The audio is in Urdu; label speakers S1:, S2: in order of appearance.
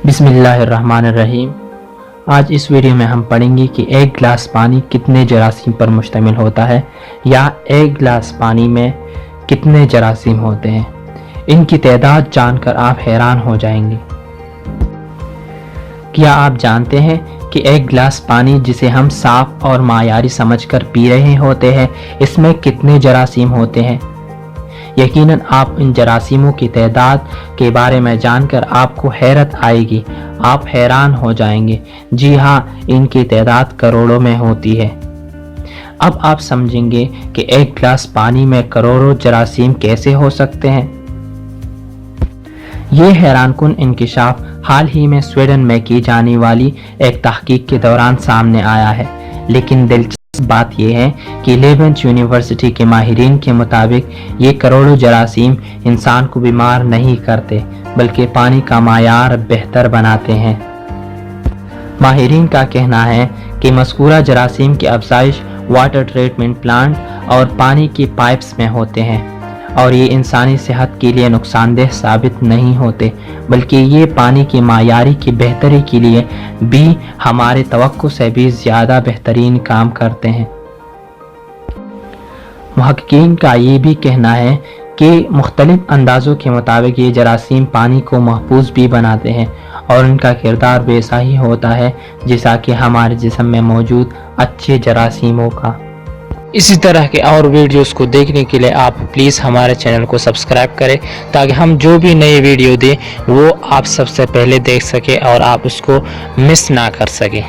S1: بسم اللہ الرحمن الرحیم۔ آج اس ویڈیو میں ہم پڑھیں گے کہ ایک گلاس پانی کتنے جراثیم پر مشتمل ہوتا ہے یا ایک گلاس پانی میں کتنے جراثیم ہوتے ہیں۔ ان کی تعداد جان کر آپ حیران ہو جائیں گے۔ کیا آپ جانتے ہیں کہ ایک گلاس پانی جسے ہم صاف اور معیاری سمجھ کر پی رہے ہوتے ہیں اس میں کتنے جراثیم ہوتے ہیں؟ یقیناً آپ ان جراثیموں کی تعداد کے بارے میں جان کر آپ کو حیرت آئے گی، آپ حیران ہو جائیں گے۔ جی ہاں، ان کی تعداد کروڑوں میں ہوتی ہے۔ اب آپ سمجھیں گے کہ ایک گلاس پانی میں کروڑوں جراثیم کیسے ہو سکتے ہیں۔ یہ حیران کن انکشاف حال ہی میں سویڈن میں کی جانے والی ایک تحقیق کے دوران سامنے آیا ہے، لیکن دلچسپ بات یہ ہے کہ لیونچ یونیورسٹی کے ماہرین کے مطابق یہ کروڑوں جراثیم انسان کو بیمار نہیں کرتے بلکہ پانی کا معیار بہتر بناتے ہیں۔ ماہرین کا کہنا ہے کہ مذکورہ جراثیم کی افزائش واٹر ٹریٹمنٹ پلانٹ اور پانی کی پائپس میں ہوتے ہیں، اور یہ انسانی صحت کے لیے نقصان دہ ثابت نہیں ہوتے بلکہ یہ پانی کی معیاری کی بہتری کے لیے بھی ہمارے توقع سے بھی زیادہ بہترین کام کرتے ہیں۔ محققین کا یہ بھی کہنا ہے کہ مختلف اندازوں کے مطابق یہ جراثیم پانی کو محفوظ بھی بناتے ہیں اور ان کا کردار ویسا ہی ہوتا ہے جیسا کہ ہمارے جسم میں موجود اچھے جراثیموں کا۔ اسی طرح کے اور ویڈیوز کو دیکھنے کے لیے آپ پلیز ہمارے چینل کو سبسکرائب کریں تاکہ ہم جو بھی نئے ویڈیو دیں وہ آپ سب سے پہلے دیکھ سکیں اور آپ اس کو مس نہ کر سکیں۔